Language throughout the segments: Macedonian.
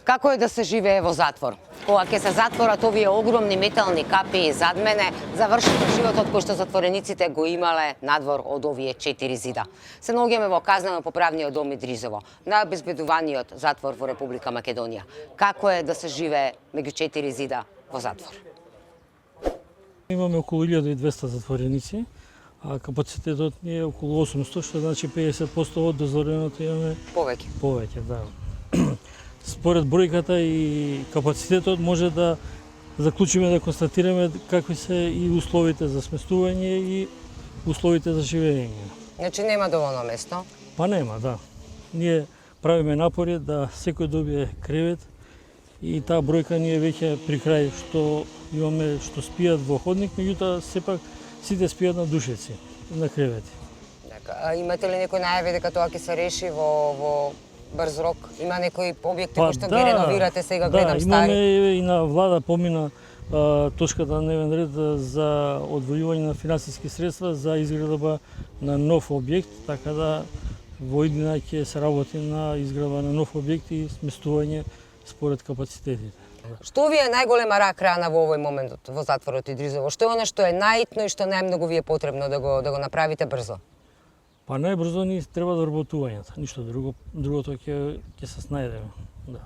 Како е да се живее во затвор? Кога ќе се затворат овие огромни метални капи зад мене, завршува животот кој што затворениците го имале надвор од овие 4 зида. Се наоѓаме во Казнено-поправниот дом Идризово, најобезбедуваниот затвор во Република Македонија. Како е да се живее меѓу 4 зида во затвор? Имаме околу 1200 затвореници, а капацитетот ни е околу 800, што значи 50% од дозволеното имаме повеќе, да. Според бројката и капацитетот може да заклучиме, да констатираме какви се и условите за сместување и условите за живење. Значи нема доволно место? Па нема, да. Ние правиме напори да секој добие кревет и таа бројка ни е веќе при крај, што имаме што спијат во ходник, меѓутоа сепак сите спијат на душеци, на кревети. Имате ли некој најави дека тоа ќе се реши во брз рок? Има некои објекти кои што ги реновирате сега, гледам стари? Да, имаме и на влада помина точката на дневен ред за одвојување на финансиски средства за изградба на нов објект, така да во иднина ќе се работи на изградба на нов објект и сместување според капацитетите. Што ви е најголема рак рана во овој момент во затворот Идризово? Што е она што е најитно и што најмногу ви е потребно да го направите брзо? Па најбрзо ни треба да вработувањето, ништо друго, другото ќе се снајдеме. Да.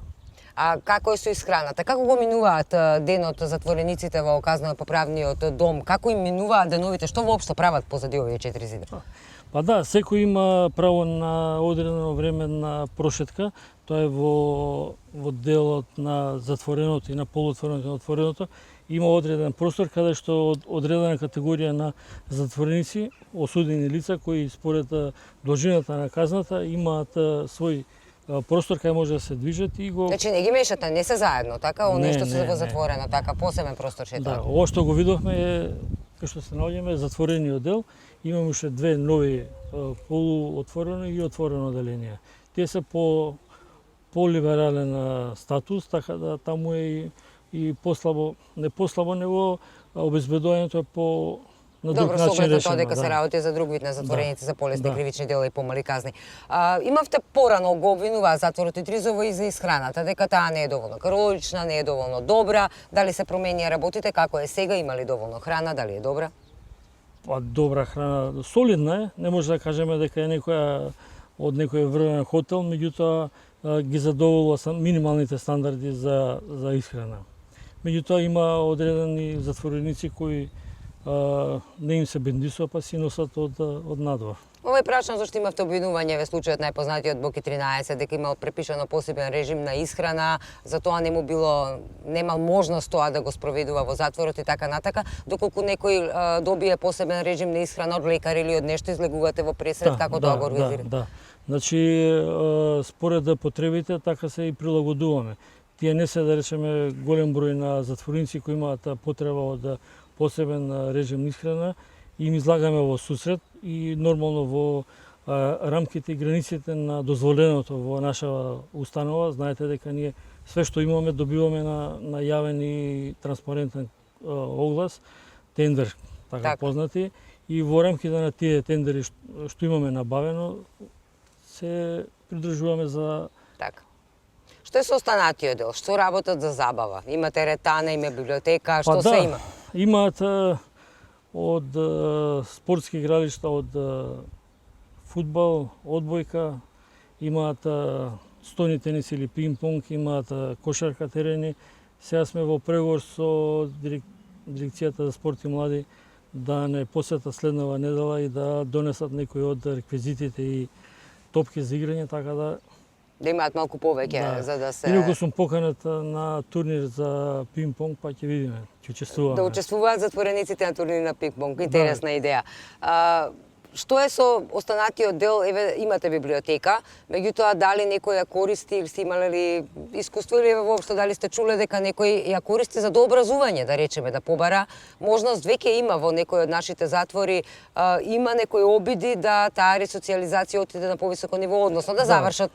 А како е со исхраната? Како го минуваат денот затворениците во Казнено-поправниот дом? Како им минуваат деновите? Што воопшто прават позади овие 4 зида? Па да, секој има право на одредено време на прошетка. Тоа е во делот на затвореното и на полуотвореното и на отвореното. Има одреден простор каде што одредена категорија на затвореници, осудени лица кои според должината на казната имаат свој простор кај може да се движат и го... Значи не ги мешате, не се заедно, така? Оние што се во затворено, така, посебен простор шетаат? Да, ова што го видовме е, кај што се наоѓаме, затворениот дел. Имаме уште две нови полуотворено и отворено деление. Тие се по либерален статус, така да таму е и послабо, не послабо, него обезбедувањето е по на друг начин решено. Добро, со тоа дека се работи за друг вид на затвореници, за полесни кривични дела и помали казни. Имавте порано го обвинуваа затворот Идризово и за исхраната, дека таа не е доволно калорична, не е доволно добра. Дали се променија работите, како е сега, има ли доволно храна, дали е добра? Па добра храна, солидна е, не може да кажеме дека е некоја од некој врвен хотел, меѓутоа ги задоволува минималните стандарди за исхрана. Меѓутоа има одредени затвореници кои не им се бендисува, па си носат од надвор. Ова е прашано зашто имавте обвинување во случајот најпознатиот Боки 13, дека имал препишано посебен режим на исхрана, за тоа немал можност тоа да го спроведува во затворот и така натака, доколку некој добие посебен режим на исхрана од лекар или од нешто, излегувате во пресред, како тоа го организирате? Да. Значи, според потребите, така се и прилагодуваме. Тие не се, да речеме, голем број на затвореници кои имаат потреба од посебен режим на исхрана, им излагаме во сусрет и нормално во рамките и границите на дозволеното во наша установа. Знаете дека ние све што имаме добиваме на јавен и транспарентен оглас, тендер, така познати, и во рамките на тие тендери што имаме набавено, се придржуваме за... Така. Што е со останатиот дел? Што работат за забава? Имате ретана, има библиотека, што се има? Имаат од спортски игралишта, од фудбал, одбојка, имаат стојни тенис или пинг-понг, имаат кошарка терени. Сега сме во преговор со дирекцијата за спорт и млади да не посетат следнава недела и да донесат некои од реквизитите и топки за играње, така да имаат малку повеќе за да се... Инаку сум поканет на турнир за пинг-понг, па ќе видиме, ќе учествуваме. Да учествуваат затворениците на турнир на пинг-понг, интересна идеја. Што е со останатиот дел? Еве, имате библиотека, меѓутоа дали некој ја користи или сте имале ли искуство или воопшто дали сте чуле дека некој ја користи за дообразување, да речеме, да побара можност, веќе има во некој од нашите затвори, има некои обиди да таа ресоциализација отиде на повисоко ниво, односно да завршат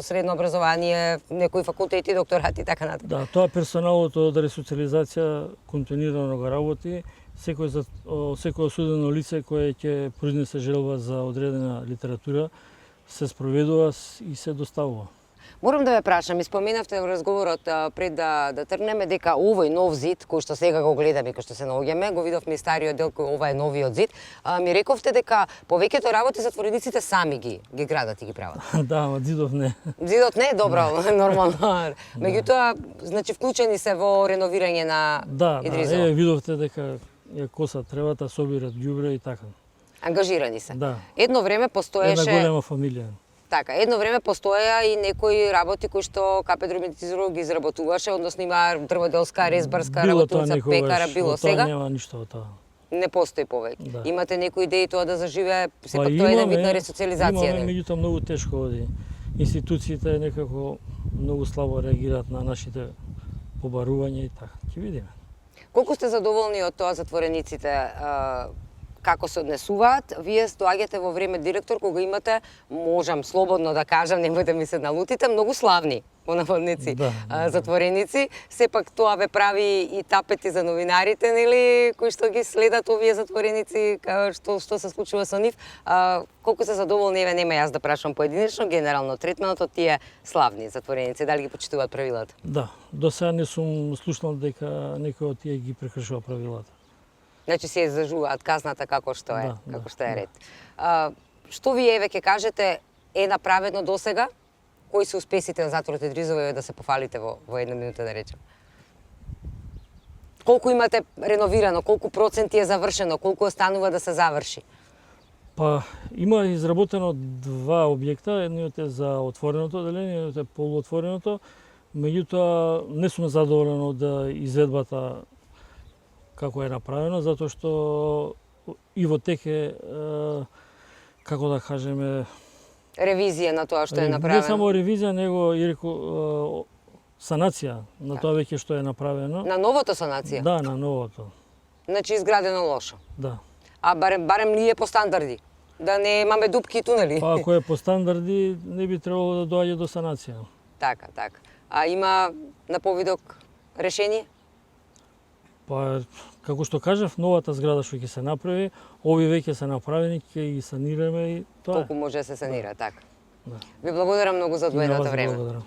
средно образование, некои факултети, докторати и така натаму. Да, тоа персоналот од ресоциализација континуирано го работи. Секој осудено лице кое ќе произнесе желба за одредена литература се спроведува и се доставува. Морам да ве прашам, споменавте во разговорот пред да тргнеме дека овој нов зид, кој што сега го гледаме, кој што се наоѓаме, го видовме и стариот дел, кој ова е новиот зид. Ми рековте дека повеќето работи затворениците сами ги градат и ги прават. Да, ама зидов не. Зидот не е добро, нормално. Меѓутоа, значи вклучени се во реновирање на Идризово. Видовте дека ја коса тревата, собират ѓубре и така. Ангажирани се. Да. Едно време постоеше Една голема фамилија. Така, едно време постоја и некои работи кои што КП Идризово ги изработуваше, односно има дрводелска, резбарска работилница, пекара, било сега. Нема ништо од тоа. Не постои повеќе. Да. Имате некои идеи тоа да заживее, сепак Па тоа е една имаме, видна ресоциализација. Имаме, меѓутоа многу тешко оди. Институциите некако многу слабо реагираат на нашите побарувања и така. Ќе видиме. Колку сте задоволни од тоа затворениците како се однесуваат? Вие доаѓате во време директор кога имате, можам слободно да кажам, немој да ми се налутите, многу славни по наводници затвореници. Сепак тоа ве прави и тапети за новинарите, нели, кои што ги следат овие затвореници, што се случува со нив. Колку се задоволни, еве нема јас да прашам поединечно, генерално третманот од тие славни затвореници, дали ги почитуваат правилата? Да, до сега не сум слушнал дека некој од тие ги прекршува правилата. Значи се излажуваат казната како што е, Да, како што е ред. Што вие еве ќе кажете е направено досега? Кои се успесите на затворот Идризово, да се пофалите во една минута да речем? Колку имате реновирано, колку проценти е завршено, колку останува да се заврши? Па има изработено два објекта, едниот е за отвореното деление, едниот е полуотвореното. Меѓутоа не сум задоволен од изведбата како е направено, затоа што и во тек е, како да кажеме, Ревизија на тоа што е не направено? само ревизија, него и санација на тоа веќе што е направено. На новото санација? Да, на новото. Значи изградено лошо? Да. А барем ли е по стандарди? Да не имаме дупки и тунели? Па ако е по стандарди, не би требало да доаѓа до санација. Така, така. А има на повидок решение? Па, како што кажав, новата зграда што ќе се направи, ови веќе се направени, ќе ги санираме и тоа. Колку може да се санира, така. Да. Ви благодарам многу за И на одвоеното вас време. благодарам.